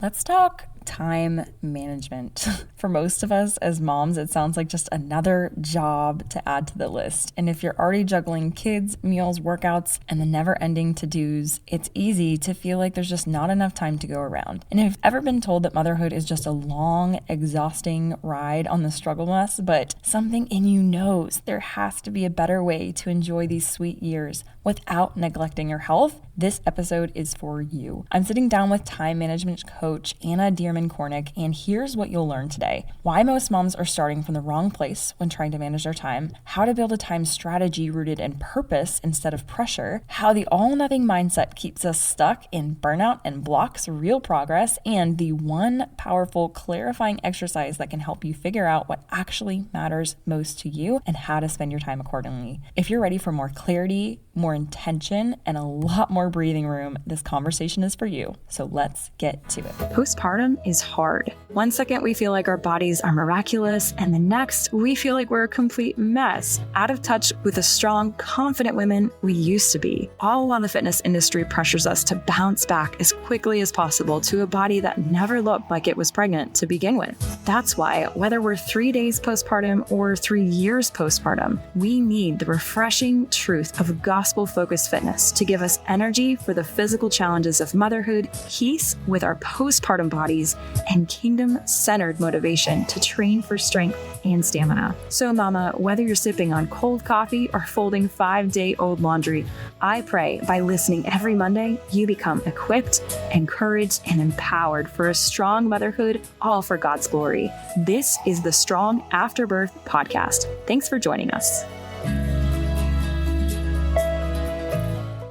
Let's talk time management. For most of us as moms, it sounds like just another job to add to the list. And if you're already juggling kids, meals, workouts, and the never ending to dos, it's easy to feel like there's just not enough time to go around. And if you've ever been told that motherhood is just a long, exhausting ride on the struggle bus, but something in you knows there has to be a better way to enjoy these sweet years without neglecting your health, this episode is for you. I'm sitting down with time management coach Anna Dearmon Kornick, and here's what you'll learn today. Why most moms are starting from the wrong place when trying to manage their time, how to build a time strategy rooted in purpose instead of pressure, how the all-nothing mindset keeps us stuck in burnout and blocks real progress, and the one powerful clarifying exercise that can help you figure out what actually matters most to you and how to spend your time accordingly. If you're ready for more clarity, more intention, and a lot more breathing room, this conversation is for you. So let's get to it. Postpartum is hard. One second we feel like our bodies are miraculous, and the next we feel like we're a complete mess, out of touch with the strong, confident women we used to be. All while the fitness industry pressures us to bounce back as quickly as possible to a body that never looked like it was pregnant to begin with. That's why, whether we're 3 days postpartum or 3 years postpartum, we need the refreshing truth of gospel-focused fitness to give us energy for the physical challenges of motherhood, peace with our postpartum bodies, and kingdom-centered motivation to train for strength and stamina. So mama, whether you're sipping on cold coffee or folding 5-day-old laundry, I pray by listening every Monday, you become equipped, encouraged, and empowered for a strong motherhood, all for God's glory. This is the Strong After Birth podcast. Thanks for joining us.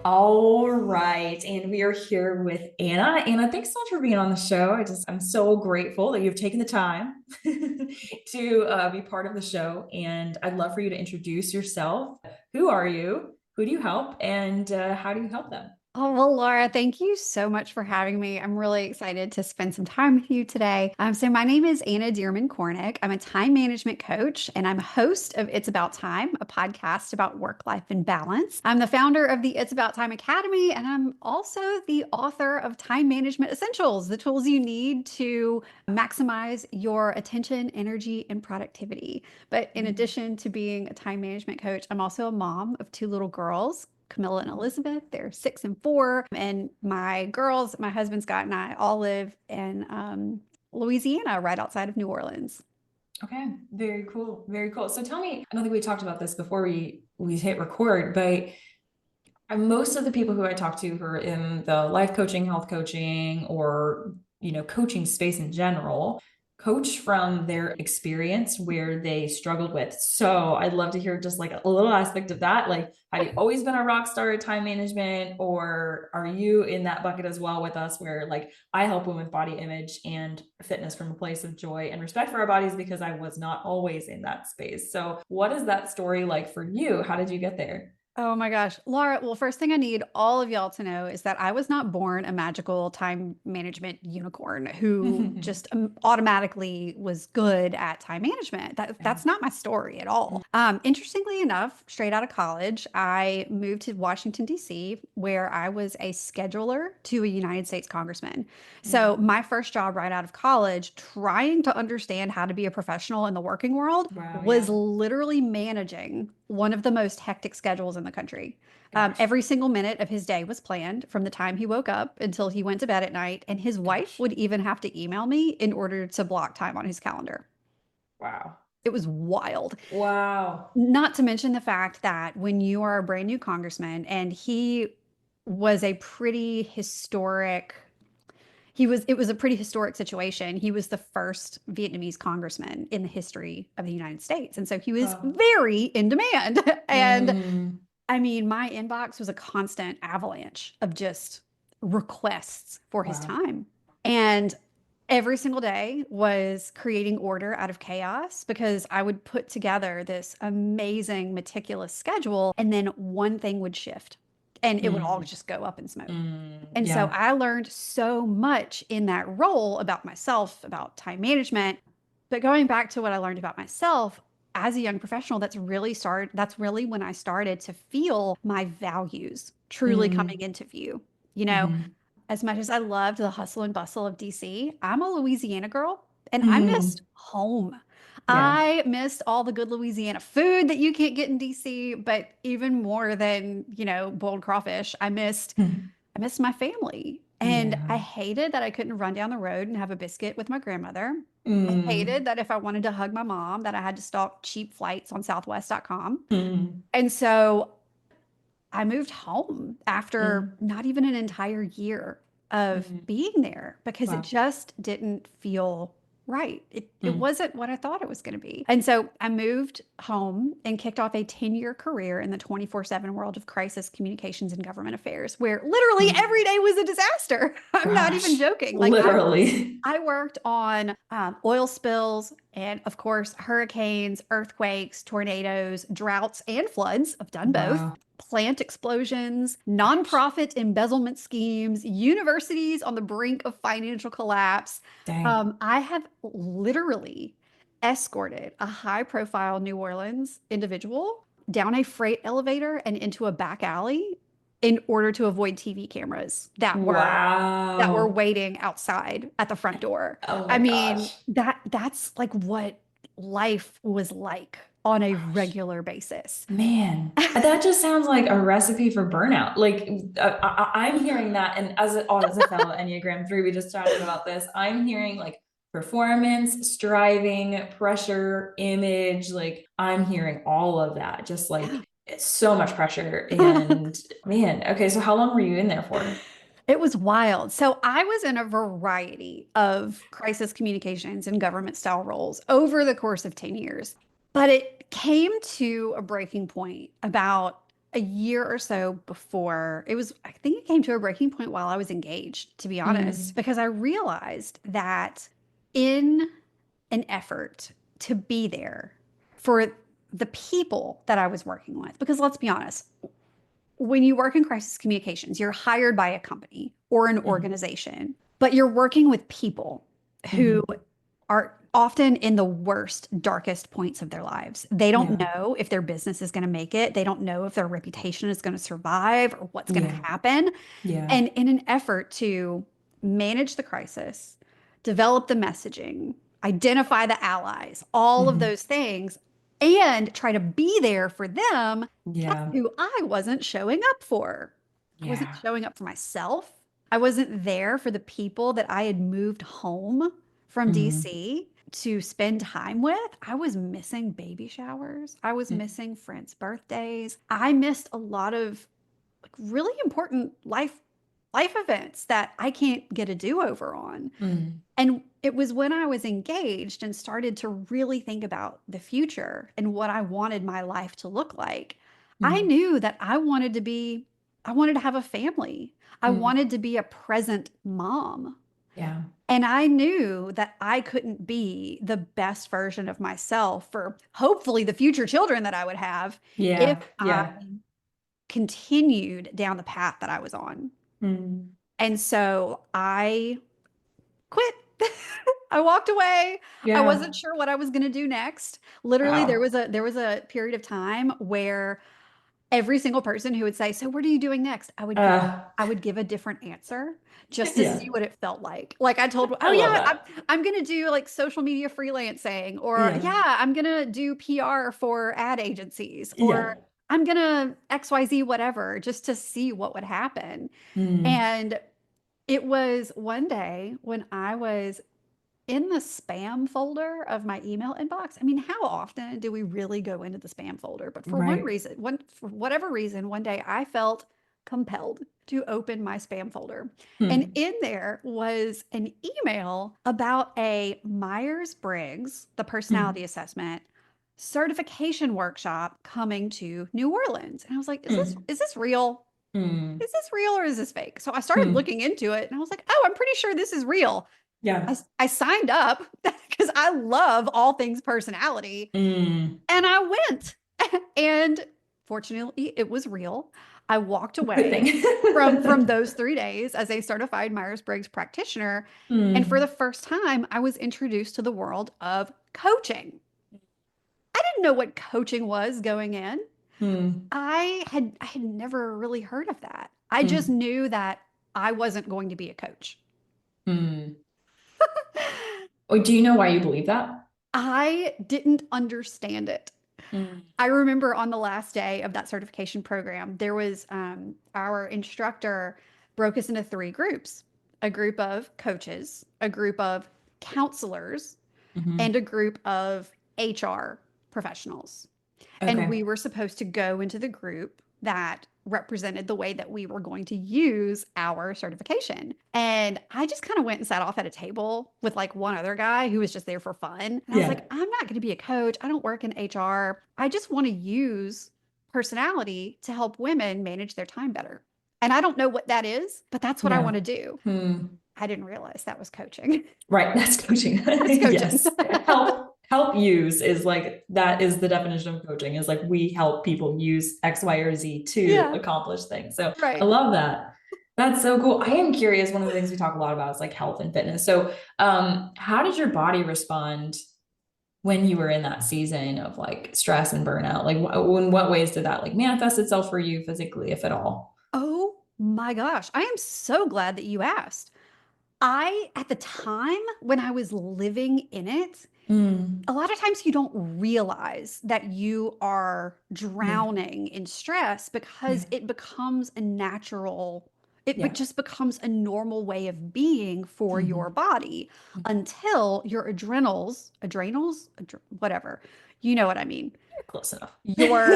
All right. And we are here with Anna. Anna, thanks so much for being on the show. I'm so grateful that you've taken the time to be part of the show. And I'd love for you to introduce yourself. Who are you? Who do you help? And how do you help them? Oh, well, Laura, thank you so much for having me. I'm really excited to spend some time with you today. So my name is Anna Dearmon Kornick. I'm a time management coach, and I'm host of It's About Time, a podcast about work, life, and balance. I'm the founder of the It's About Time Academy, and I'm also the author of Time Management Essentials, the tools you need to maximize your attention, energy, and productivity. But in addition to being a time management coach, I'm also a mom of 2 little girls, Camilla and Elizabeth. They're 6 and 4. And my girls, my husband Scott and I all live in Louisiana, right outside of New Orleans. Okay, very cool. Very cool. So tell me, I don't think we talked about this before we hit record, but most of the people who I talk to who are in the life coaching, health coaching, or coaching space in general, coach from their experience where they struggled with. So I'd love to hear just like a little aspect of that. Like, have you always been a rock star at time management, or are you in that bucket as well with us where like I help women with body image and fitness from a place of joy and respect for our bodies because I was not always in that space. So what is that story like for you? How did you get there? Oh my gosh, Laura. Well, first thing I need all of y'all to know is that I was not born a magical time management unicorn who just automatically was good at time management. That's not my story at all. Interestingly enough, straight out of college, I moved to Washington, D.C., where I was a scheduler to a United States congressman. So my first job right out of college, trying to understand how to be a professional in the working world, was literally managing one of the most hectic schedules in the country. Every single minute of his day was planned from the time he woke up until he went to bed at night. And his wife would even have to email me in order to block time on his calendar. Wow. It was wild. Wow. Not to mention the fact that when you are a brand new congressman, and he was a pretty historic it was a pretty historic situation. He was the first Vietnamese congressman in the history of the United States. And so he was very in demand. And I mean, my inbox was a constant avalanche of just requests for his time. And every single day was creating order out of chaos because I would put together this amazing, meticulous schedule, and then one thing would shift and it would all just go up in smoke. And so I learned so much in that role about myself, about time management. But going back to what I learned about myself as a young professional, that's really when I started to feel my values truly coming into view. as much as I loved the hustle and bustle of DC, I'm a Louisiana girl and I missed Mm. home. Yeah. I missed all the good Louisiana food that you can't get in DC, but even more than, boiled crawfish, Mm. I missed my family. And Yeah. I hated that I couldn't run down the road and have a biscuit with my grandmother. I Mm. hated that if I wanted to hug my mom, that I had to stalk cheap flights on southwest.com. Mm. And so I moved home after Mm. not even an entire year of Mm. being there because it Wow. just didn't feel right. It Mm. wasn't what I thought it was going to be. And so I moved home and kicked off a 10-year career in the 24/7 world of crisis communications and government affairs, where literally Mm. every day was a disaster. I'm not even Gosh, joking. Like literally. I worked on oil spills and, of course, hurricanes, earthquakes, tornadoes, droughts, and floods. I've done both. Wow. Plant explosions, Gosh. nonprofit embezzlement schemes, universities on the brink of financial collapse. Dang. I have literally escorted a high profile New Orleans individual down a freight elevator and into a back alley in order to avoid TV cameras that were Wow. waiting outside at the front door. Oh I my mean, gosh. that's like what life was like on a Gosh. regular basis. Man, that just sounds like a recipe for burnout. Like I'm hearing that, and as a fellow Enneagram 3, we just chatted about this. I'm hearing like performance, striving, pressure, image. Like I'm hearing all of that. Just like Yeah. it's so much pressure. And man, okay, so how long were you in there for? It was wild. So I was in a variety of crisis communications and government style roles over the course of 10 years. But it came to a breaking point about a year or so before. I think it came to a breaking point while I was engaged, to be honest, Mm, because I realized that in an effort to be there for the people that I was working with, because let's be honest, when you work in crisis communications, you're hired by a company or an mm, organization, but you're working with people who mhm. are often in the worst, darkest points of their lives. They don't Yeah, know if their business is going to make it. They don't know if their reputation is going to survive or what's going to yeah, happen. yeah. And in an effort to manage the crisis, develop the messaging, identify the allies, all of Mhm. those things, and try to be there for them, guess Yeah, who I wasn't showing up for? I wasn't yeah. showing up for myself. I wasn't there for the people that I had moved home from Mm, DC to spend time with. I was missing baby showers. I was mm, missing friends' birthdays. I missed a lot of like really important life events that I can't get a do-over on. mm, And it was when I was engaged and started to really think about the future and what I wanted my life to look like. I mm, knew that I wanted to have a family. I mm. wanted to be a present mom. Yeah. And I knew that I couldn't be the best version of myself for hopefully the future children that I would have if Yeah. I Yeah. continued down the path that I was on. Mm. And so I quit. I walked away. I wasn't Yeah. sure what I was going to do next. Literally, Wow. there was a period of time where every single person who would say, "So what are you doing next?" Uh, I would give a different answer just to see yeah. what it felt like. Like I told, I "Oh love yeah, that. I'm going to do like social media freelancing," or Yeah. "Yeah, I'm going to do PR for ad agencies," or Yeah. "I'm going to XYZ whatever," just to see what would happen. Mm. And it was one day when I was in the spam folder of my email inbox. I mean, how often do we really go into the spam folder? But Right. for whatever reason, one day I felt compelled to open my spam folder. And Mm. in there was an email about a Myers-Briggs, the personality Mm. assessment certification workshop coming to New Orleans. And I was like, Mm. is this real? Mm. Is this real or is this fake? So I started Mm. looking into it and I was like, oh, I'm pretty sure this is real. Yeah. I signed up because I love all things personality Mm. and I went. And fortunately, it was real. I walked Good away from thing. those 3 days as a certified Myers-Briggs practitioner. And for the Mm. first time, I was introduced to the world of coaching. I didn't know what coaching was going in. Mm. I had never really heard of that. I just Mm. knew that I wasn't going to be a coach. Mm. Or do you know why you believe that? I didn't understand it. Mm. I remember on the last day of that certification program, there was our instructor broke us into three groups: a group of coaches, a group of counselors, Mhm. and a group of HR professionals. And Okay. we were supposed to go into the group that represented the way that we were going to use our certification. And I just kind of went and sat off at a table with like one other guy who was just there for fun. And I was Yeah. like, I'm not going to be a coach. I don't work in HR. I just want to use personality to help women manage their time better. And I don't know what that is, but that's what I Yeah. want to do. Hmm. I didn't realize that was coaching. Right. That's coaching. That's coaching. Yes. Help use is like, that is the definition of coaching, is like, we help people use X, Y, or Z to Yeah, accomplish things. So I right. love that. That's so cool. I am curious. One of the things we talk a lot about is like health and fitness. So, how did your body respond when you were in that season of like stress and burnout? Like, in what ways did that like manifest itself for you physically, if at all? Oh my gosh. I am so glad that you asked. At the time when I was living in it, Mm. a lot of times you don't realize that you are Yeah. drowning in stress because Yeah. it becomes a natural, Yeah. just becomes a normal way of being for your Mhm. body until your whatever, you know what I mean. Close enough. Your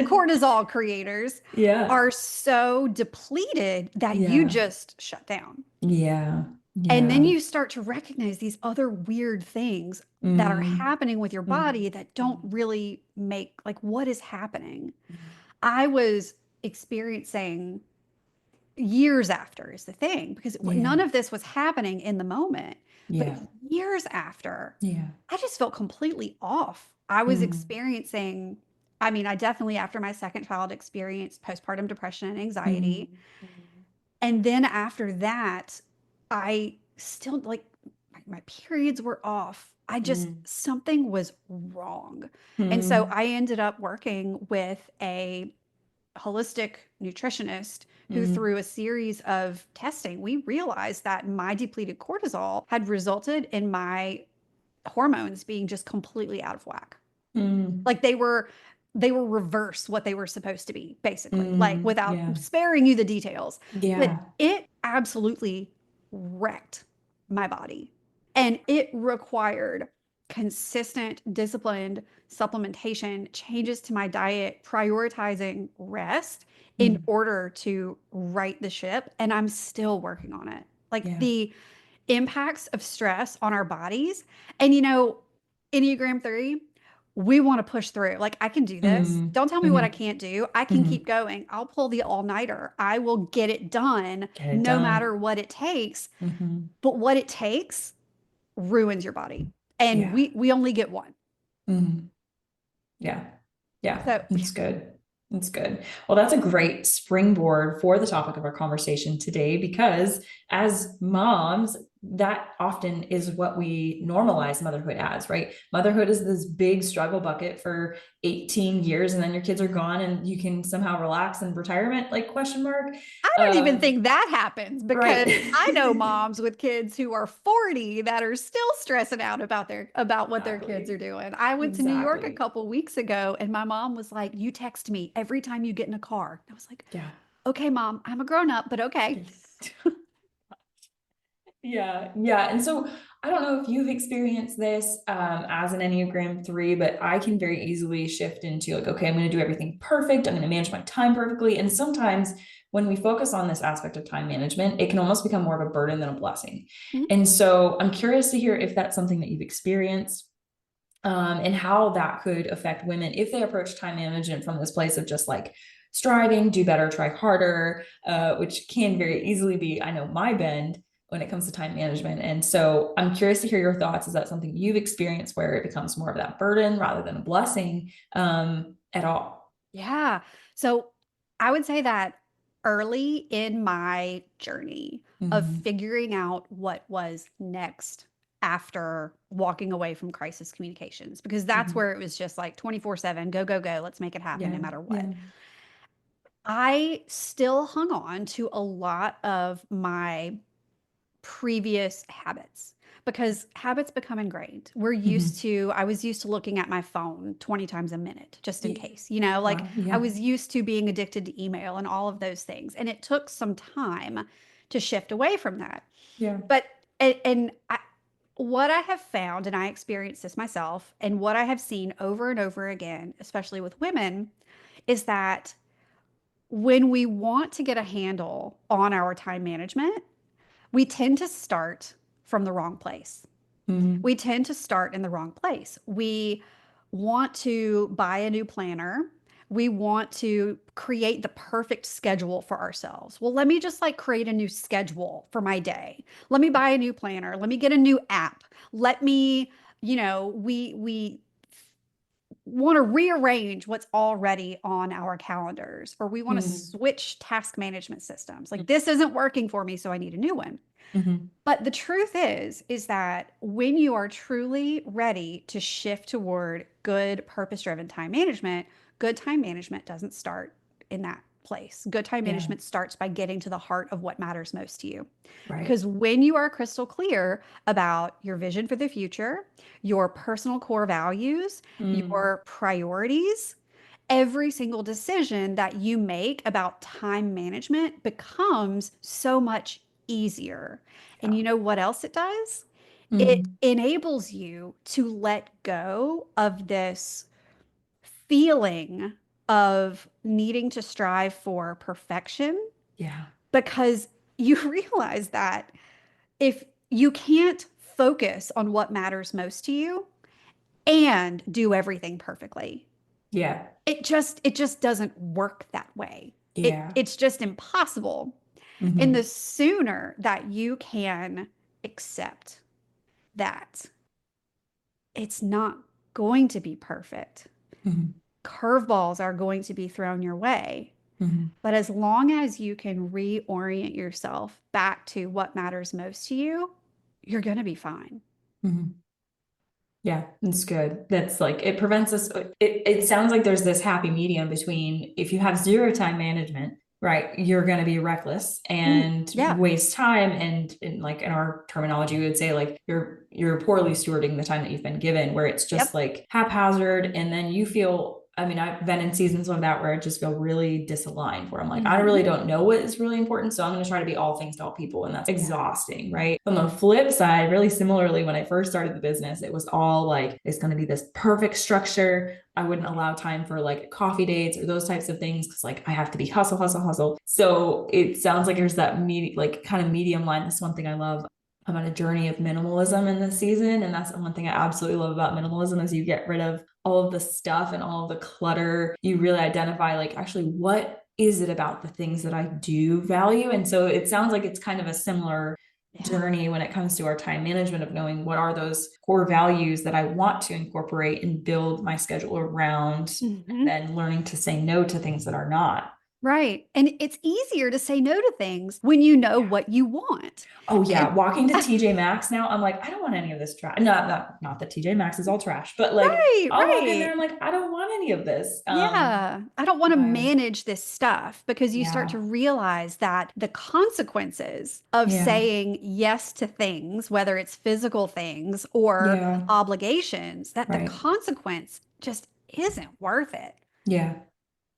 cortisol creators Yeah. are so depleted that you Yeah. just shut down. Yeah. And then Yeah. you start to recognize these other weird things that are Mm. happening with your Mhm. body that don't really make, like, what is happening? Mhm. I was experiencing years after is the thing, because Yeah. none of this was happening in the moment, but Yeah. years after, Yeah. I just felt completely off. I was Mm. experiencing, I mean, I definitely, after my second child, experienced postpartum depression and anxiety. Mhm. Mhm. And then after that, I still like my periods were off. I just, Mm. something was wrong. And so Mm. I ended up working with a holistic nutritionist who, Mm. through a series of testing, we realized that my depleted cortisol had resulted in my hormones being just completely out of whack. Mm. Like they were reverse what they were supposed to be, basically, like Mm. without Yeah. sparing you the details. But Yeah. it absolutely wrecked my body. And it required consistent, disciplined supplementation, changes to my diet, prioritizing rest in Mm. order to right the ship. And I'm still working on it. Like Yeah. the impacts of stress on our bodies. And Enneagram 3, we want to push through. Like, I can do this. Mm. Don't tell me what I Mhm. can't do. I can keep Mhm. going. I'll pull the all-nighter. I will get it done Get it no matter done. what it takes. Mhm. But what it takes ruins your body. And Yeah. we only get one. Mhm. Yeah. Yeah. So, It's good. It's good. Well, that's a great springboard for the topic of our conversation today, because as moms, that often is what we normalize motherhood as, right? Motherhood is this big struggle bucket for 18 years, and then your kids are gone and you can somehow relax in retirement, like question mark. I don't even Um, think that happens, because right. I know moms with kids who are 40 that are still stressing out about what their kids are Exactly. doing. I went to New York a Exactly. couple weeks ago and my mom was like, "You text me every time you get in a car." I was like, Yeah. "Okay, mom, I'm a grown up, but okay." Yeah, yeah. And so I don't know if you've experienced this as an Enneagram 3, but I can very easily shift into like, okay, I'm going to do everything perfect. I'm going to manage my time perfectly. And sometimes when we focus on this aspect of time management, it can almost become more of a burden than a blessing. Mhm. And so I'm curious to hear if that's something that you've experienced, and how that could affect women if they approach time management from this place of just like striving, do better, try harder, which can very easily be, I know, my bend when it comes to time management. And so I'm curious to hear your thoughts. Is that something you've experienced where it becomes more of that burden rather than a blessing, at all? Yeah. So I would say that early in my journey of Mm-hmm. figuring out what was next after walking away from crisis communications, because that's Mm-hmm. where it was just like 24/7, go, go, go, let's make it happen no Yeah. matter what. Yeah. I still hung on to a lot of my previous habits because habits become ingrained. Mhm. I was used to looking at my phone 20 times a minute just in Yeah. case, you know, like I Yeah. was used to being addicted to email and all of those things. And it took some time to shift away from that. Yeah. But, what I have found, and I experienced this myself, and what I have seen over and over again, especially with women, is that when we want to get a handle on our time management, we tend to start from the wrong place. Mhm. We tend to start in the wrong place. We want to buy a new planner. We want to create the perfect schedule for ourselves. Well, let me just like create a new schedule for my day. Let me buy a new planner. Let me get a new app. Let me, we want to rearrange what's already on our calendars, or we want to Mhm. switch task management systems. Like this isn't working for me, so I need a new one. Mhm. But the truth is that when you are truly ready to shift toward good purpose-driven time management, good time management doesn't start in that place. Good time Yeah. management starts by getting to the heart of what matters most to you. Right. Because when you are crystal clear about your vision for the future, your personal core values, Mm. your priorities, every single decision that you make about time management becomes so much easier. And Yeah. you know what else it does? It Mhm. enables you to let go of this feeling of needing to strive for perfection Yeah. because you realize that if you can't focus on what matters most to you and do everything perfectly, Yeah. it just doesn't work that way. Yeah. It's just impossible. And the Mhm. sooner that you can accept that it's not going to be perfect, Mhm. curveballs are going to be thrown your way. Mhm. But as long as you can reorient yourself back to what matters most to you, you're going to be fine. Mhm. Yeah, it's good. That's like it prevents us. It sounds like there's this happy medium between if you have zero time management, right, you're going to be reckless and Yeah. waste time. And like in our terminology, we would say like you're poorly stewarding the time that you've been given, where it's just Yep. like haphazard, and then you feel. I mean, I've been in seasons of that where I just feel really disaligned, where I'm like, I really Hmm. don't know what is really important. So I'm going to try to be all things to all people. And that's Yeah. exhausting, right? On the flip side, really similarly, when I first started the business, it was all like, it's going to be this perfect structure. I wouldn't allow time for like coffee dates or those types of things because like I have to be hustle, hustle, hustle. So it sounds like there's that like kind of medium line. That's one thing I love. I'm on a journey of minimalism in this season. And that's one thing I absolutely love about minimalism is you get rid of all of the stuff and all of the clutter. You really identify like actually what is it about the things that I do value? And so it sounds like it's kind of a similar Yeah. journey when it comes to our time management of knowing what are those core values that I want to incorporate and build my schedule around, and Hmm. then learning to say no to things that are not. Right. And it's easier to say no to things when you know what you want. Oh yeah, And walking to TJ Maxx now, I'm like, I don't want any of this trash. Not that TJ Maxx is all trash, but like right, I'll walk in there, right. I'm like, I don't want any of this. Yeah, I don't want to My manage this stuff because you start to yeah, realize that the consequences of yeah, saying yes to things, whether it's physical things or yeah, obligations, that the right, consequence just isn't worth it. yeah.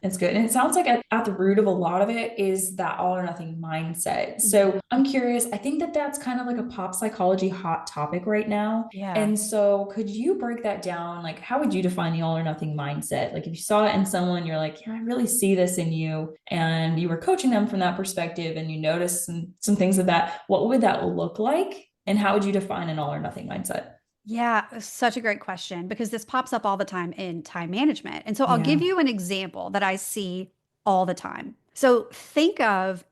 It's good. And it sounds like at the root of a lot of it is that all or nothing mindset. So Mhm. I'm curious, I think that that's kind of like a pop psychology hot topic right now. Yeah. And so could you break that down? Like, how would you define the all or nothing mindset? Like, if you saw it in someone, you're like, yeah, I really see this in you, and you were coaching them from that perspective and you noticed some things of that, what would that look like? And how would you define an all or nothing mindset? Yeah, such a great question because this pops up all the time in time management. And so I'll give Yeah. you an example that I see all the time. So think of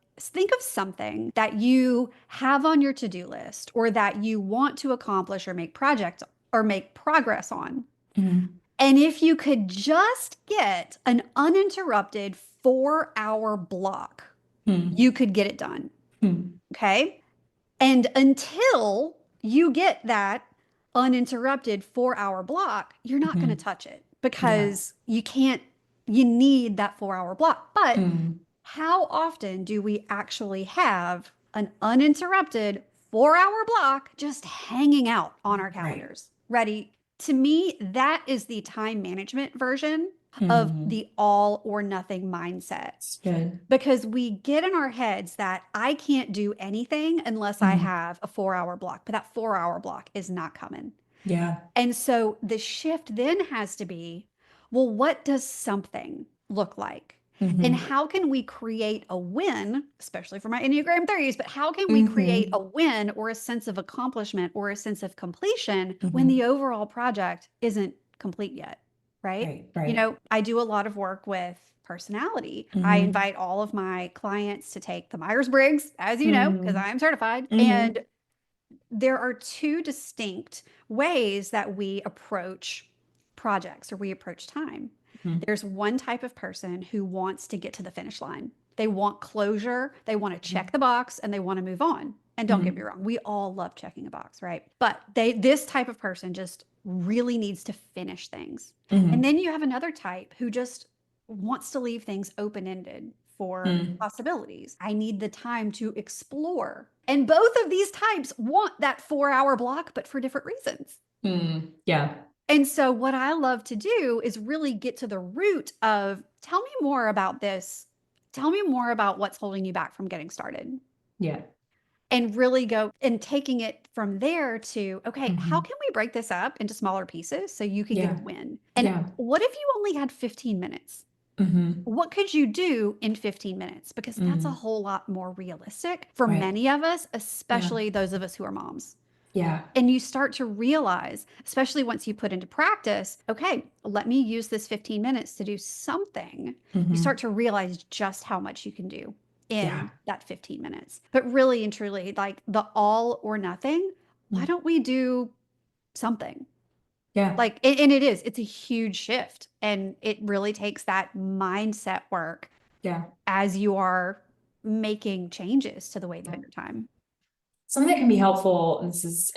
something that you have on your to-do list or that you want to accomplish or make progress on. Mhm. And if you could just get an uninterrupted 4-hour block, Hmm. you could get it done. Hmm. Okay? And until you get that uninterrupted 4-hour block, you're not going to Hmm. touch it Yeah. because you can't. you need that 4 hour block. But Mm. how often do we actually have an uninterrupted 4 hour block just hanging out on our Right. calendars, ready? To me, that is the time management version of Mm. the all or nothing mindset. It's good. Because we get in our heads that I can't do anything unless I Mm. have a 4 hour block, but that 4 hour block is not coming. Yeah. And so the shift then has to be, well, what does something look like? And Mm-hmm. how can we create a win, especially for my Enneagram threes, but how can we create Mm-hmm. a win or a sense of accomplishment or a sense of completion when Mm-hmm. the overall project isn't complete yet? Right. Right. Right. I do a lot of work with personality. I Mm-hmm. invite all of my clients to take the Myers-Briggs, as you know, because Mm-hmm. I am certified. Mm-hmm. And there are two distinct ways that we approach projects or we approach time. There's one type of person who wants to get to the finish line. They want closure, they want to check the box, and they want to move on. And don't get me Mm-hmm. wrong, we all love checking a box, right? But this type of person just really needs to finish things. And Mm-hmm. then you have another type who just wants to leave things open-ended for Mm. possibilities. I need the time to explore. And both of these types want that 4 hour block, but for different reasons. Mm. Yeah. And so, what I love to do is really get to the root of tell me more about this. Tell me more about what's holding you back from getting started. Yeah. And really go and taking it from there to, okay, how Mm-hmm. can we break this up into smaller pieces so you can get a Yeah. win? And Yeah. what if you only had 15 minutes? Mm-hmm. What could you do in 15 minutes? Because that's a Mm. whole lot more realistic for Right. many of us, Yeah. especially those of us who are moms. Yeah. And you start to realize, especially once you put into practice, okay, let me use this 15 minutes to do something. You Mm-hmm. start to realize just how much you can do Yeah. in that 15 minutes. But really and truly, like the all or nothing, why Mm. don't we do something? Yeah. Like, and it's a huge shift. And it really takes that mindset work Yeah. as you are making changes to the way you spend your time. Something that can be helpful, and this is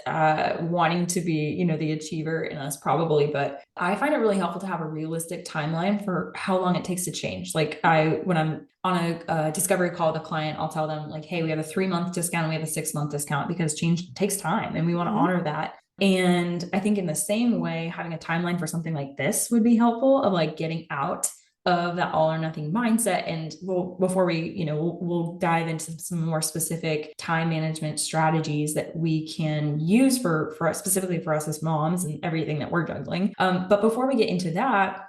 wanting to be, the achiever in us probably, but I find it really helpful to have a realistic timeline for how long it takes to change. Like when I'm on a discovery call with a client, I'll tell them like, hey, we have a 3 month discount, and we have a 6 month discount because change takes time and we want to Mhm. honor that. And I think in the same way, having a timeline for something like this would be helpful of like getting out of that all or nothing mindset. And before we'll dive into some more specific time management strategies that we can use for us, specifically for us as moms and everything that we're juggling. But before we get into that,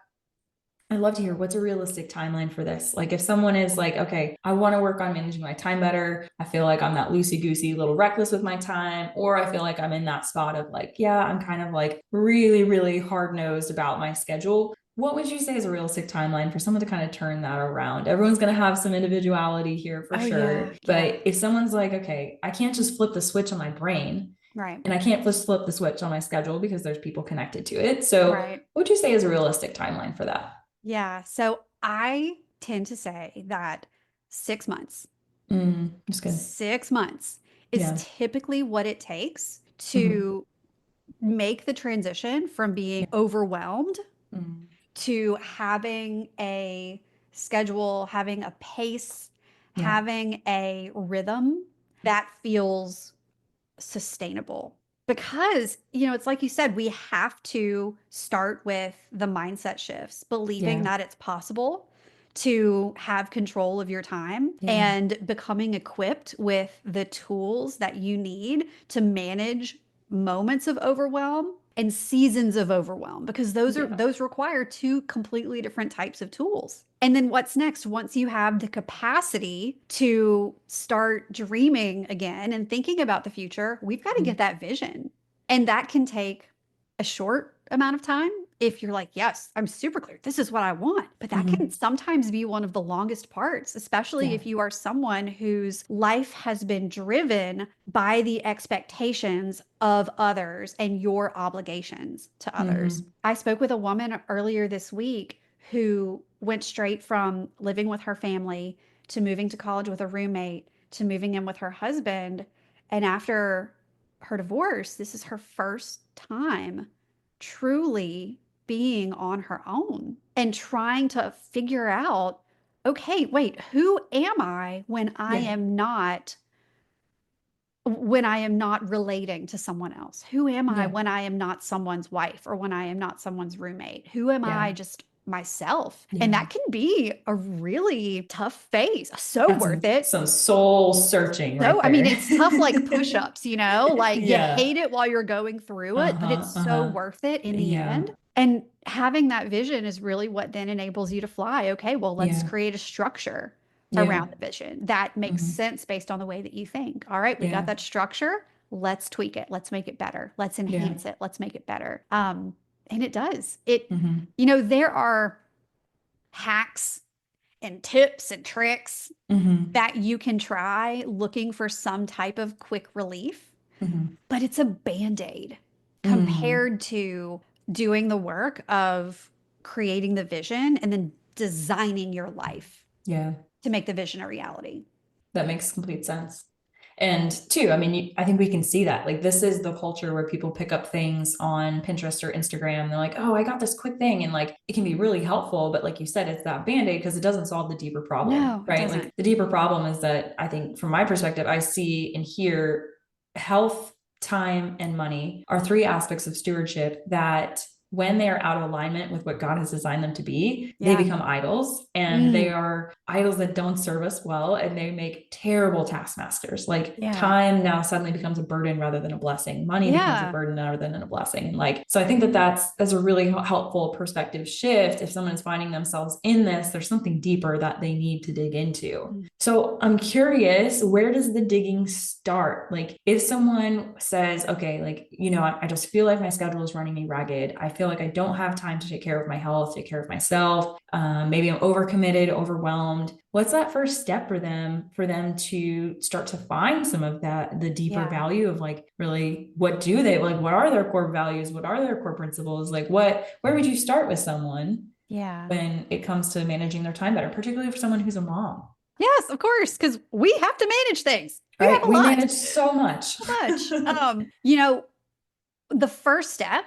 I'd love to hear what's a realistic timeline for this. Like if someone is like, okay, I want to work on managing my time better. I feel like I'm that loosey goosey, little reckless with my time, or I feel like I'm in that spot of like, yeah, I'm kind of like really, really hard nosed about my schedule. What would you say is a realistic timeline for someone to kind of turn that around? Everyone's going to have some individuality here for Oh, sure. yeah. Yeah. But if someone's like, okay, I can't just flip the switch on my brain Right. and I can't just flip the switch on my schedule because there's people connected to it. So Right. what would you say is a realistic timeline for that? Yeah. So I tend to say that 6 months, That's good. 6 months is Yeah. typically what it takes Mhm. to make the transition from being Yeah. overwhelmed Mhm. to having a schedule, having a pace, Yeah. having a rhythm that feels sustainable. Because, it's like you said, we have to start with the mindset shifts, believing Yeah. that it's possible to have control of your time Yeah. and becoming equipped with the tools that you need to manage moments of overwhelm and seasons of overwhelm because Yeah. those require two completely different types of tools. And then what's next? Once you have the capacity to start dreaming again and thinking about the future, we've got to Mhm. get that vision. And that can take a short amount of time if you're like, yes, I'm super clear. This is what I want. But that can Mhm. sometimes be one of the longest parts, especially Yeah. if you are someone whose life has been driven by the expectations of others and your obligations to others. Mhm. I spoke with a woman earlier this week who went straight from living with her family to moving to college with a roommate to moving in with her husband. And after her divorce, this is her first time truly being on her own and trying to figure out, okay, wait, who am I when I Yeah. am not relating to someone else? Who am I Yeah. when I am not someone's wife or when I am not someone's roommate? Who am I Yeah. just myself? And Yeah. that can be a really tough phase. So That's worth it. some soul searching So, right I mean, there. it's tough like push-ups, like you Yeah. hate it while you're going through it, but Uh-huh. it's so Uh-huh. worth it in the Yeah. end. And having that vision is really what then enables you to fly. Okay, well, let's Yeah. create a structure Yeah. around the vision that makes Hmm. sense based on the way that you think. All right, we got Yeah. that structure. Let's tweak it. Let's make it better. Let's Yeah. enhance it. Let's make it better. And it does. It, Hmm. there are hacks and tips and tricks Hmm. that you can try looking for some type of quick relief, Hmm. but it's a band-aid Hmm. compared to doing the work of creating the vision and then designing your life Yeah. to make the vision a reality. That makes complete sense. And two, I mean, I think we can see that. Like, this is the culture where people pick up things on Pinterest or Instagram. They're like, oh, I got this quick thing. And like, it can be really helpful. But like you said, it's that band-aid because it doesn't solve the deeper problem, No, it right? Like, doesn't. the deeper problem is that I think from my perspective, I see and hear health, time, and money are three aspects of stewardship that when they are out of alignment with what God has designed them to be, they Yeah. become idols, and they Mm, are idols that don't serve us well, and they make terrible taskmasters. Like, yeah. time now suddenly becomes a burden rather than a blessing. Money becomes a Yeah. burden rather than a blessing. And like, so I think that that's a really helpful perspective shift. If someone is finding themselves in this, there's something deeper that they need to dig into. Mm. So I'm curious, where does the digging start? Like, if someone says, okay, like, I just feel like my schedule is running me ragged. I feel like I don't have time to take care of my health, take care of myself. Maybe I'm overcommitted, overwhelmed. What's that first step for them to start to find some of that, the deeper Yeah. value of like, really, what do they like? What are their core values? What are their core principles? Like, where would you start with someone Yeah. when it comes to managing their time better, particularly for someone who's a mom? Yes, of course, because we have to manage things. We have Right? a We lot. manage so much. So much. The first step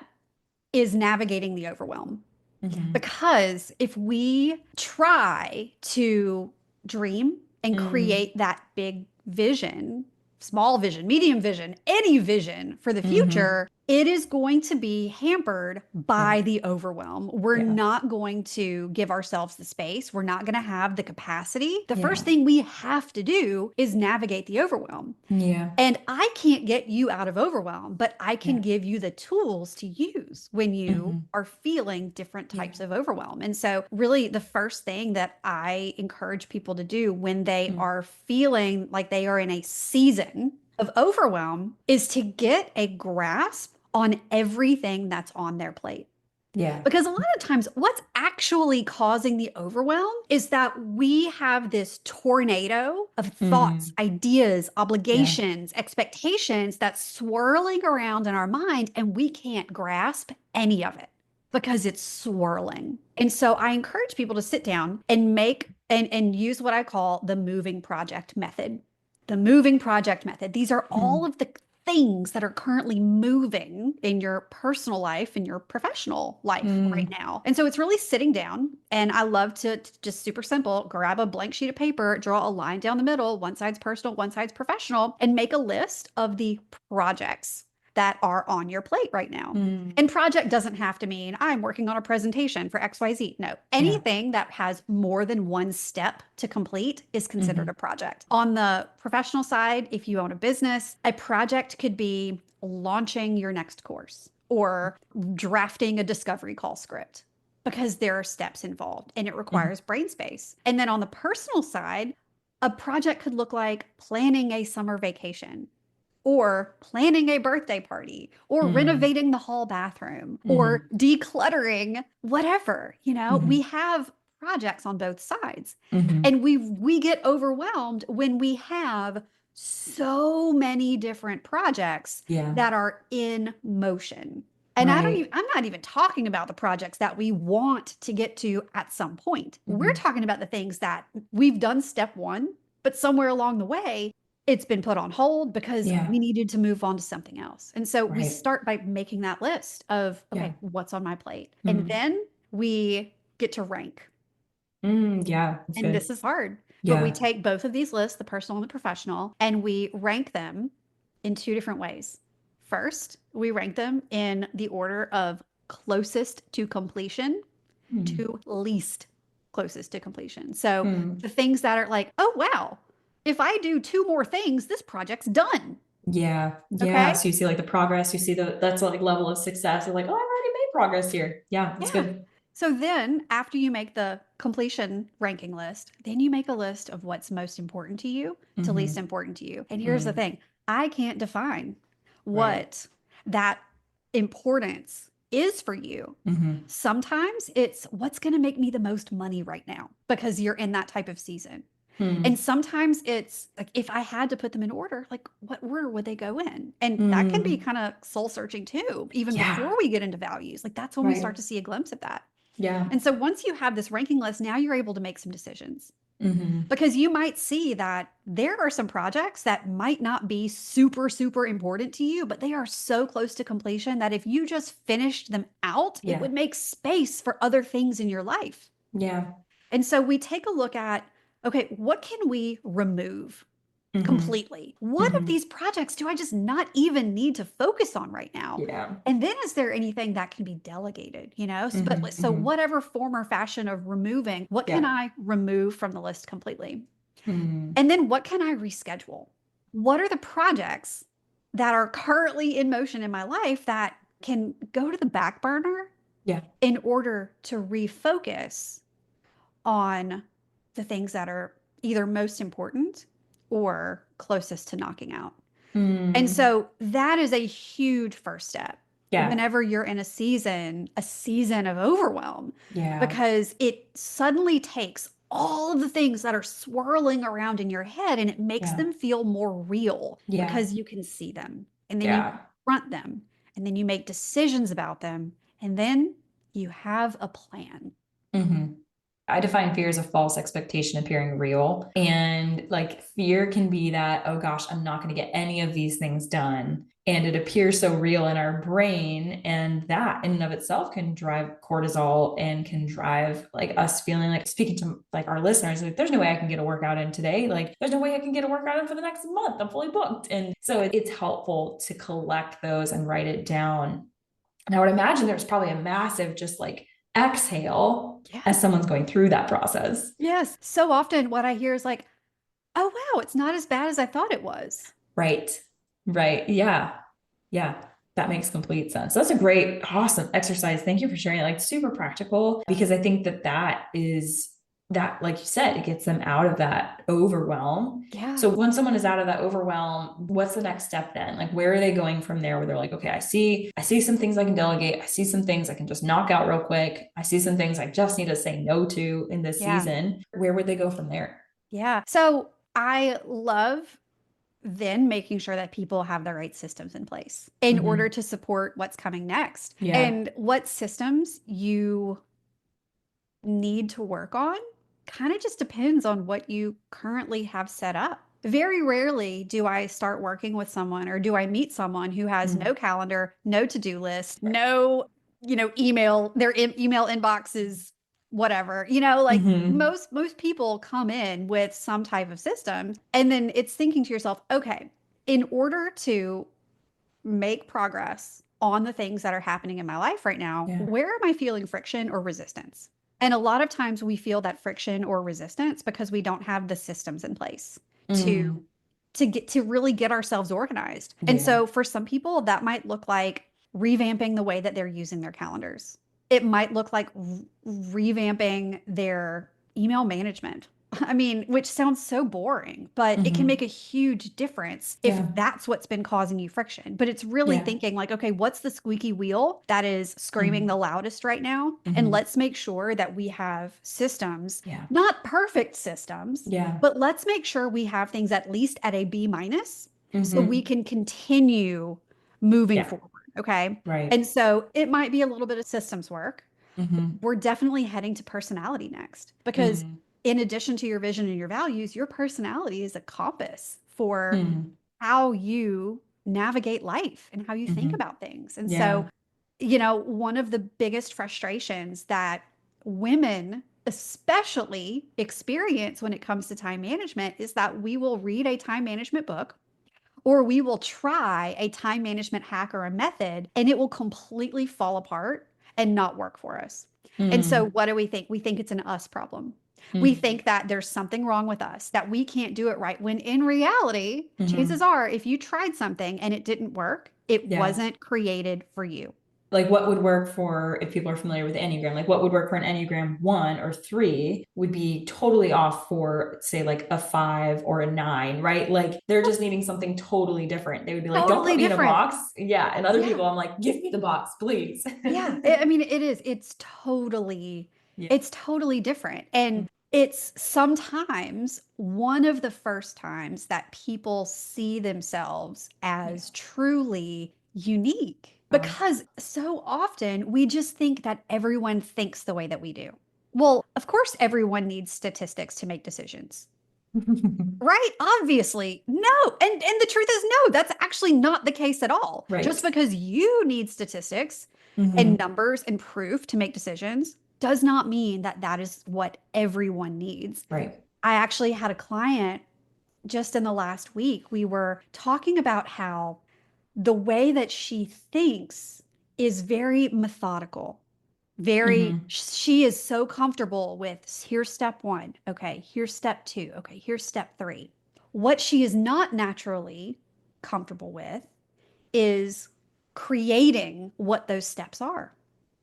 is navigating the overwhelm. Mhm. Because if we try to dream and Mm. create that big vision, small vision, medium vision, any vision for the Mhm. future, it is going to be hampered Yeah. by the overwhelm. We're Yeah. not going to give ourselves the space. We're not going to have the capacity. The first Yeah. thing we have to do is navigate the overwhelm. Yeah. And I can't get you out of overwhelm, but I can Yeah. give you the tools to use when you Mhm. are feeling different Yeah. types of overwhelm. And so, really, the first thing that I encourage people to do when they Mm. are feeling like they are in a season of overwhelm is to get a grasp on everything that's on their plate. Yeah. Because a lot of times, what's actually causing the overwhelm is that we have this tornado of thoughts, Mhm. ideas, Yeah. obligations, expectations that's swirling around in our mind, and we can't grasp any of it because it's swirling. And so I encourage people to sit down and make and use what I call the moving project method. The moving project method. These are all Mm. of the things that are currently moving in your personal life and your professional life right Mm. now. And so it's really sitting down. And I love to just super simple grab a blank sheet of paper, draw a line down the middle, one side's personal, one side's professional, and make a list of the projects that are on your plate right now. Mm. And project doesn't have to mean I'm working on a presentation for XYZ. No, Yeah. anything that has more than one step to complete is considered Mhm. a project. On the professional side, if you own a business, a project could be launching your next course or drafting a discovery call script because there are steps involved and it Mhm. requires brain space. And then on the personal side, a project could look like planning a summer vacation or planning a birthday party or Mm. renovating the hall bathroom or Mhm. decluttering whatever. We Mhm. have projects on both sides, Mhm. and we get overwhelmed when we have so many different projects Yeah. that are in motion. And Right. I'm not even talking about the projects that we want to get to at some point. We're Mhm. talking about the things that we've done step 1, but somewhere along the way it's been put on hold because Yeah. we needed to move on to something else. And so we Right. start by making that list of, Yeah. okay, what's on my plate? And Mhm. then we get to rank. Yeah, that's And good. this is hard, but we Yeah. take both of these lists, the personal and the professional, and we rank them in two different ways. First, we rank them in the order of closest to completion Mm. to least closest to completion. So Mm. the things that are like, oh, wow, if I do two more things, this project's done. Yeah. Yeah. Okay. So you see like the progress, you see that's like level of success. You're like, oh, I've already made progress here. Yeah, that's Yeah. good. So then after you make the completion ranking list, then you make a list of what's most important to you to least Hmm. important to you. And here's the Mm. thing, I can't define Right. what that importance is for you. Hmm. Sometimes it's what's going to make me the most money right now because you're in that type of season. And Mm. sometimes it's like if I had to put them in order, like what order would they go in? And that can be Mm. kind of soul searching too, even Yeah. before we get into values. Like that's when we start Right. to see a glimpse of that. Yeah. And so once you have this ranking list, now you're able to make some decisions Hmm. because you might see that there are some projects that might not be super, super important to you, but they are so close to completion that if you just finished them out, it Yeah. would make space for other things in your life. Yeah. And so we take a look at, okay, what can we remove Hmm. completely? What of Hmm. these projects do I just not even need to focus on right now? Yeah. And then is there anything that can be delegated, you know? Hmm. So Hmm. whatever form or fashion of removing, what can Yeah. I remove from the list completely? Hmm. And then what can I reschedule? What are the projects that are currently in motion in my life that can go to the back burner Yeah. in order to refocus on the things that are either most important or closest to knocking out. And Mm. so that is a huge first step Yeah. whenever you're in a season of overwhelm, Yeah. because it suddenly takes all of the things that are swirling around in your head and it makes Yeah. them feel more real Yeah. because you can see them and then you Yeah. confront them and then you make decisions about them and then you have a plan. Hmm. I define fear as a false expectation appearing real. And like fear can be that, oh gosh, I'm not going to get any of these things done. And it appears so real in our brain. And that in and of itself can drive cortisol and can drive like us feeling like speaking to like our listeners, like there's no way I can get a workout in today. Like there's no way I can get a workout in for the next month. I'm fully booked. And so it's helpful to collect those and write it down. And I would imagine there's probably a massive just like exhale Yeah. as someone's going through that process. Yes. So often what I hear is like, oh, wow, it's not as bad as I thought it was. Right. Right. Yeah. Yeah. That makes complete sense. That's a great, awesome exercise. Thank you for sharing it. Like super practical because I think that that is that, like you said, it gets them out of that overwhelm. Yeah. So when someone is out of that overwhelm, what's the next step then? Like where are they going from there where they're like, okay, I see some things I can delegate. I see some things I can just knock out real quick. I see some things I just need to say no to in this Yeah. season. Where would they go from there? Yeah. So I love then making sure that people have the right systems in place in order Hmm. to support what's coming next. Yeah. And what systems you need to work on kind of just depends on what you currently have set up. Very rarely do I start working with someone or do I meet someone who has no Mm. calendar, no to-do list, no, email, their email inbox is whatever. Like Hmm. most people come in with some type of system and then it's thinking to yourself, okay, in order to make progress on the things that are happening in my life right now, Yeah. where am I feeling friction or resistance? And a lot of times we feel that friction or resistance because we don't have the systems in place to Mm. really get ourselves organized. And Yeah. so for some people that might look like revamping the way that they're using their calendars. It might look like revamping their email management. I mean, which sounds so boring, but it can make Hmm. a huge difference if Yeah. that's what's been causing you friction. But it's really Yeah. thinking like, okay, what's the squeaky wheel that is screaming the Mm. loudest right now? And Hmm. let's make sure that we have systems, Yeah. not perfect systems, Yeah. but let's make sure we have things at least at a B minus so we Hmm. can continue moving Yeah. forward. Okay. Right. And so it might be a little bit of systems work. Hmm. We're definitely heading to personality next because Mm. in addition to your vision and your values, your personality is a compass for Mm. how you navigate life and how you think Mhm. about things. And Yeah. so, one of the biggest frustrations that women especially experience when it comes to time management is that we will read a time management book or we will try a time management hack or a method and it will completely fall apart and not work for us. And so, Mm. what do we think? We think it's an us problem. We Mm. think that there's something wrong with us, that we can't do it right. When in reality, chances Mhm. are, if you tried something and it didn't work, it Yeah. wasn't created for you. Like what would work for, if people are familiar with the Enneagram, like what would work for an Enneagram 1 or 3 would be totally off for, say, like a 5 or a 9, right? Like they're just needing something totally different. They would be like, don't put Totally me in a different. box. Yeah. And other Yeah. people, I'm like, give me the box, please. Yeah. I mean, it is. Yeah. It's totally different. And it's sometimes one of the first times that people see themselves Yeah. as truly unique Yeah. because so often we just think that everyone thinks the way that we do. Well, of course, everyone needs statistics to make decisions. Right? Obviously. No. And the truth is no, that's actually not the case at all. Right. Just because you need statistics and Mhm. numbers and proof to make decisions does not mean that that is what everyone needs. Right. I actually had a client just in the last week. We were talking about how the way that she thinks is very methodical. Mhm. She is so comfortable with here's step one. Okay, here's step two. Okay, here's step three. What she is not naturally comfortable with is creating what those steps are.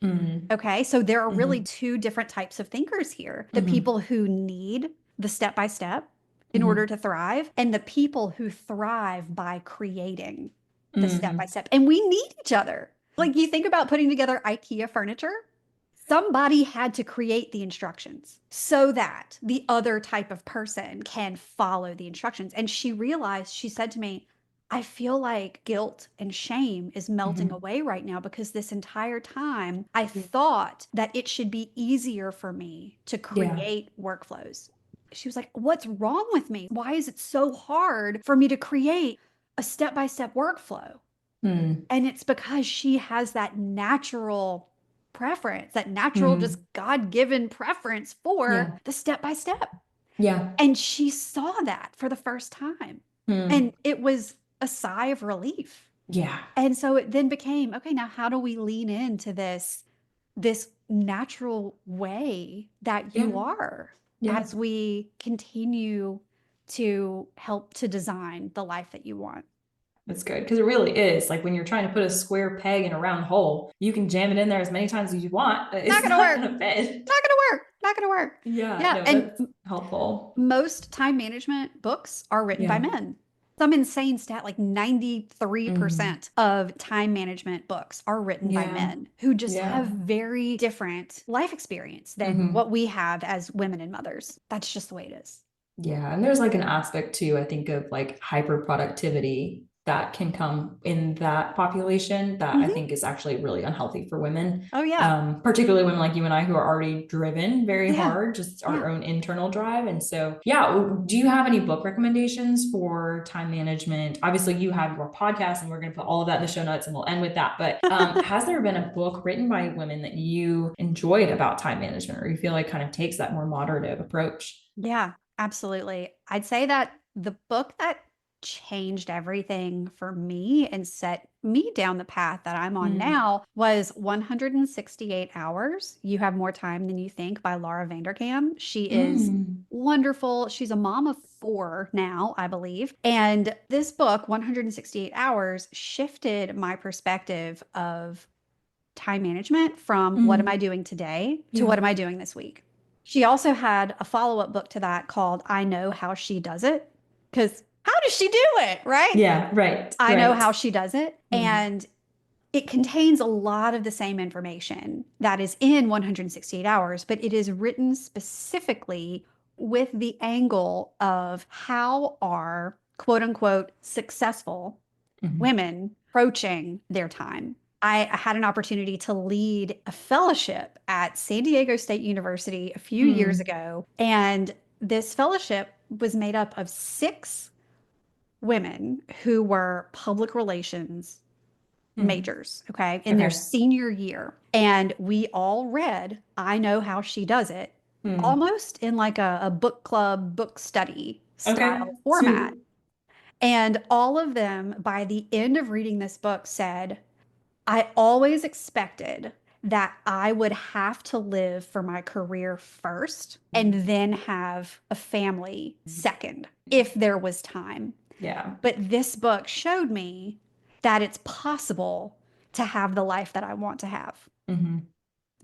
Mhm. Okay, so there are really Mhm. two different types of thinkers here: the Mhm. people who need the step by step in order Mhm. to thrive, and the people who thrive by creating the step by Mhm. step. And we need each other. Like you think about putting together IKEA furniture, somebody had to create the instructions so that the other type of person can follow the instructions. And she realized, she said to me, I feel like guilt and shame is melting Mhm. away right now because this entire time I thought that it should be easier for me to Yeah. create workflows. She was like, what's wrong with me? Why is it so hard for me to create a step by step workflow? Mm. And it's because she has that natural preference, that natural, just Mm. God given preference for Yeah. the step by step. Yeah. And she saw that for the first time. Mm. And it was a sigh of relief. Yeah. And so it then became, okay, now how do we lean into this natural way that Yeah. you are Yeah. as we continue to help to design the life that you want? That's good. Because it really is like when you're trying to put a square peg in a round hole, you can jam it in there as many times as you want. But Not it's going to not work. going to fit. Not gonna work. Not gonna work. Yeah. Yeah. No, And that's helpful. most time management books are written by Yeah. men. Some insane stat, like Mm. 93% of time management books are written by Yeah. men who just have Yeah. very different life experience than Hmm. what we have as women and mothers. That's just the way it is. Yeah. And there's like an aspect too, I think, of like hyper productivity that can come in that population that I Mhm. think is actually really unhealthy for women. Oh, yeah. Particularly women like you and I who are already driven very Yeah. hard, just Yeah. our own internal drive. And so, yeah, do you have any book recommendations for time management? Obviously, you have your podcast, and we're going to put all of that in the show notes, and we'll end with that. But has there been a book written by women that you enjoyed about time management, or you feel like kind of takes that more moderative approach? Yeah, absolutely. I'd say that the book that changed everything for me and set me down the path that I'm on Mm. now was 168 Hours. You Have More Time Than You Think by Laura Vanderkam. She is Mm. wonderful. She's a mom of four now, I believe. And this book, 168 Hours, shifted my perspective of time management from what am I Mm. doing today to Yeah. what am I doing this week. She also had a follow-up book to that called I Know How She Does It. Because how does she do it? Right? Yeah. Right. I know Right. how she does it. Mm. And it contains a lot of the same information that is in 168 Hours, but it is written specifically with the angle of how are quote unquote successful Mhm. women approaching their time. I had an opportunity to lead a fellowship at San Diego State University a few years Mm. ago. And this fellowship was made up of six women who were public relations majors, okay, in their Okay. senior year. And we all read I Know How She Does It, Mm. almost in like a book club, book study Okay. style format. Sweet. And all of them, by the end of reading this book, said, I always expected that I would have to live for my career first and then have a family second if there was time. Yeah. But this book showed me that it's possible to have the life that I want to have. Mm-hmm.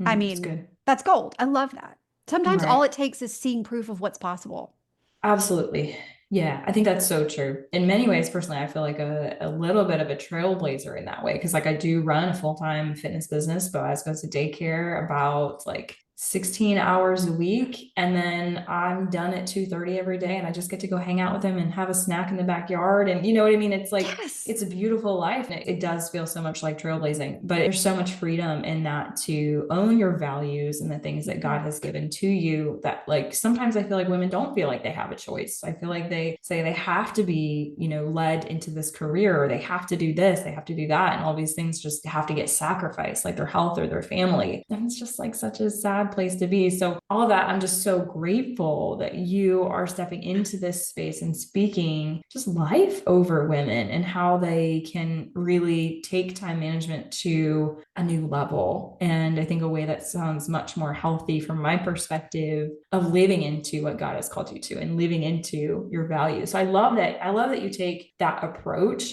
I It's mean, good. that's gold. I love that. Sometimes all Right. it takes is seeing proof of what's possible. Absolutely. Yeah, I think that's so true. In many ways, personally, I feel like a little bit of a trailblazer in that way. Cause like I do run a full-time fitness business, but I go to daycare about like 16 hours a week. And then I'm done at 2:30 every day. And I just get to go hang out with him and have a snack in the backyard. And you know what I mean? It's like, Yes. it's a beautiful life. And it does feel so much like trailblazing, but there's so much freedom in that to own your values and the things that God has given to you that like sometimes I feel like women don't feel like they have a choice. I feel like they say they have to be, you know, led into this career or they have to do this, they have to do that. And all these things just have to get sacrificed, like their health or their family. And it's just like such a sad place to be. So all of that, I'm just so grateful that you are stepping into this space and speaking just life over women and how they can really take time management to a new level. And I think a way that sounds much more healthy from my perspective of living into what God has called you to and living into your values. So I love that. I love that you take that approach.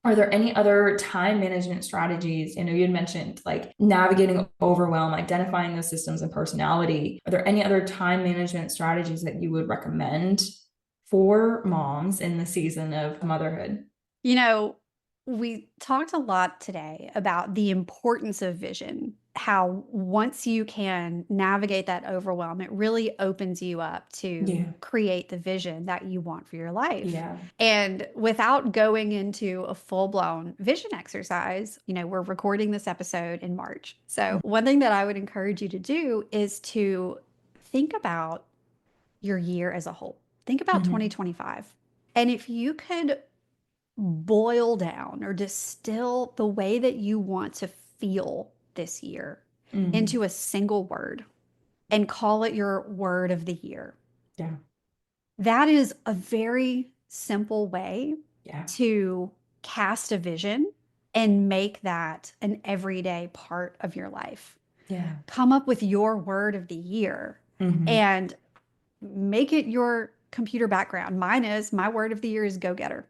Are there any other time management strategies? You know, you had mentioned like navigating overwhelm, identifying those systems and personality. Are there any other time management strategies that you would recommend for moms in the season of motherhood? You know, we talked a lot today about the importance of vision, how once you can navigate that overwhelm, it really opens you up to Yeah. create the vision that you want for your life. Yeah. And without going into a full blown vision exercise, you know, we're recording this episode in March. So, one thing that I would encourage you to do is to think about your year as a whole. Think about Mhm. 2025. And if you could boil down or distill the way that you want to feel this year Mm. into a single word and call it your word of the year. Yeah. That is a very simple way Yeah. to cast a vision and make that an everyday part of your life. Yeah. Come up with your word of the year Mhm. and make it your computer background. Mine is my word of the year is go getter.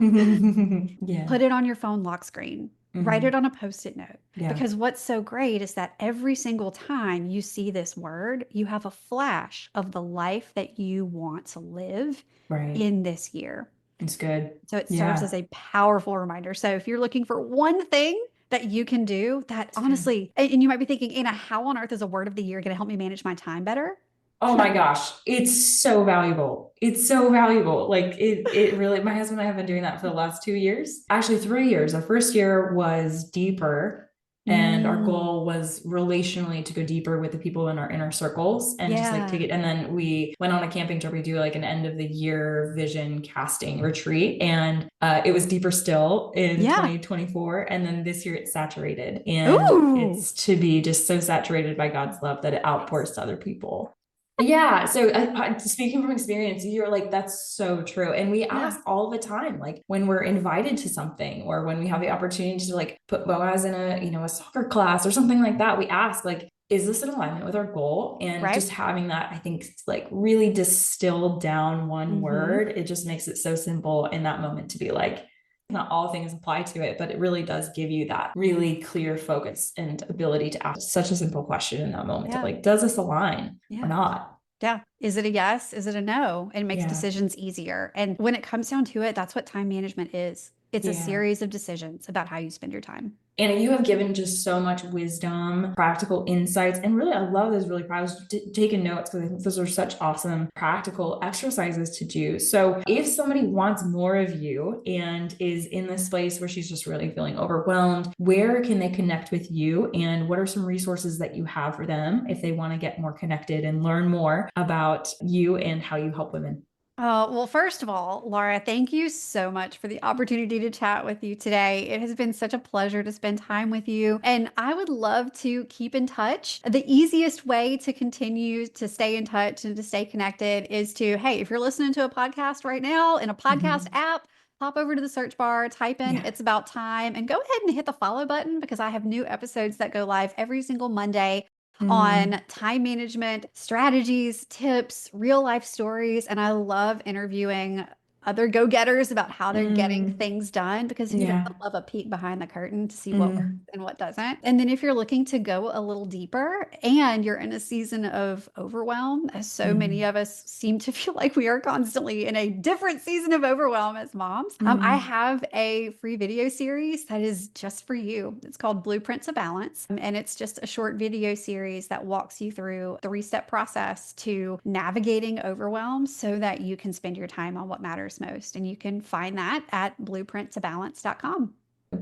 Yeah. Put it on your phone lock screen. Write Mhm. it on a post-it note. Yeah. Because what's so great is that every single time you see this word, you have a flash of the life that you want to live Right. in this year. It's good. So it serves Yeah. as a powerful reminder. So if you're looking for one thing that you can do that It's good. honestly, and you might be thinking, Anna, how on earth is a word of the year going to help me manage my time better? Oh my gosh, it's so valuable. It's so valuable. Like it really, my husband and I have been doing that for the last 2 years, actually 3 years. Our first year was deeper, and our Mm, goal was relationally to go deeper with the people in our inner circles and just like take yeah. it. And then we went on a camping trip. We do like an end of the year vision casting retreat, and it was deeper still in Yeah. 2024. And then this year it's saturated, and Ooh. it's to be just so saturated by God's love that it outpours to other people. Yeah. So speaking from experience, you're like, that's so true. And we Yeah. ask all the time, like when we're invited to something or when we have the opportunity to like put Boaz in a, you know, a soccer class or something like that, we ask like, is this in alignment with our goal? And Right. just having that, I think like really distilled down one Mm-hmm. word, it just makes it so simple in that moment to be like, not all things apply to it, but it really does give you that really clear focus and ability to ask such a simple question in that moment of Yeah. like, does this align or Yeah. not? Yeah. Is it a yes? Is it a no? And it makes Yeah. decisions easier. And when it comes down to it, that's what time management is. It's a Yeah. series of decisions about how you spend your time. Anna, you have given just so much wisdom, practical insights, and really, I love those. Really, I was taking notes because I think those are such awesome practical exercises to do. So, if somebody wants more of you and is in this place where she's just really feeling overwhelmed, where can they connect with you? And what are some resources that you have for them if they want to get more connected and learn more about you and how you help women? Well, first of all, Laura, thank you so much for the opportunity to chat with you today. It has been such a pleasure to spend time with you, and I would love to keep in touch. The easiest way to continue to stay in touch and to stay connected is to, hey, if you're listening to a podcast right now in a podcast app, pop over to the search bar, type in Yeah. It's About Time, and go ahead and hit the follow button because I have new episodes that go live every single Monday on time management strategies, tips, real life stories. And I love interviewing other go-getters about how they're getting things done because who Yeah. doesn't love a peek behind the curtain to see what works and what doesn't. And then if you're looking to go a little deeper and you're in a season of overwhelm, as so many of us seem to feel like we are constantly in a different season of overwhelm as moms, I have a free video series that is just for you. It's called Blueprint to Balance, and it's just a short video series that walks you through a 3-step process to navigating overwhelm so that you can spend your time on what matters most. And you can find that at blueprinttobalance.com.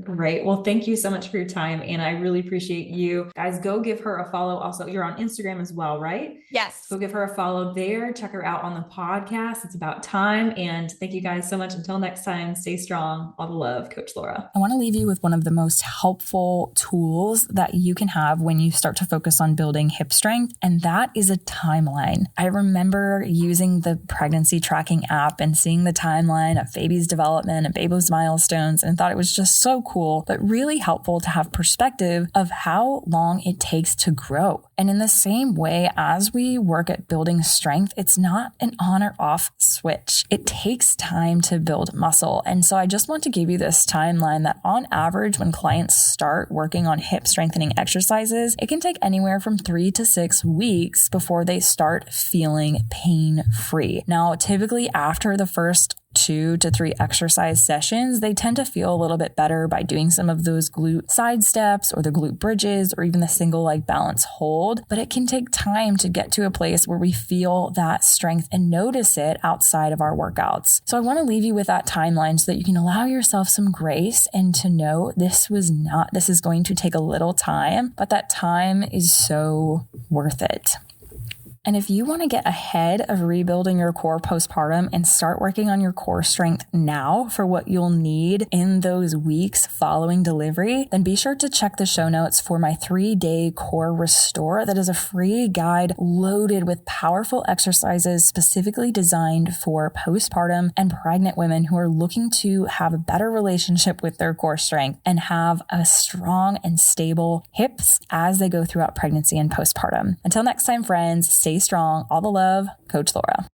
Great. Well, thank you so much for your time. And I really appreciate you. Guys, go give her a follow. Also, you're on Instagram as well, right? Yes. Go give her a follow there. Check her out on the podcast. It's About Time. And thank you guys so much. Until next time, stay strong. All the love, Coach Laura. I want to leave you with one of the most helpful tools that you can have when you start to focus on building hip strength, and that is a timeline. I remember using the pregnancy tracking app and seeing the timeline of baby's development and baby's milestones and thought it was just so cool, but really helpful to have perspective of how long it takes to grow. And in the same way, as we work at building strength, it's not an on or off switch. It takes time to build muscle. And so I just want to give you this timeline that on average, when clients start working on hip strengthening exercises, it can take anywhere from 3 to 6 weeks before they start feeling pain-free. Now, typically after the first 2 to 3 exercise sessions, they tend to feel a little bit better by doing some of those glute side steps or the glute bridges or even the single leg balance hold. But it can take time to get to a place where we feel that strength and notice it outside of our workouts. So I want to leave you with that timeline so that you can allow yourself some grace and to know this is going to take a little time, but that time is so worth it. And if you want to get ahead of rebuilding your core postpartum and start working on your core strength now for what you'll need in those weeks following delivery, then be sure to check the show notes for my 3-day core restore. That is a free guide loaded with powerful exercises specifically designed for postpartum and pregnant women who are looking to have a better relationship with their core strength and have a strong and stable hips as they go throughout pregnancy and postpartum. Until next time, friends, stay strong. All the love, Coach Laura.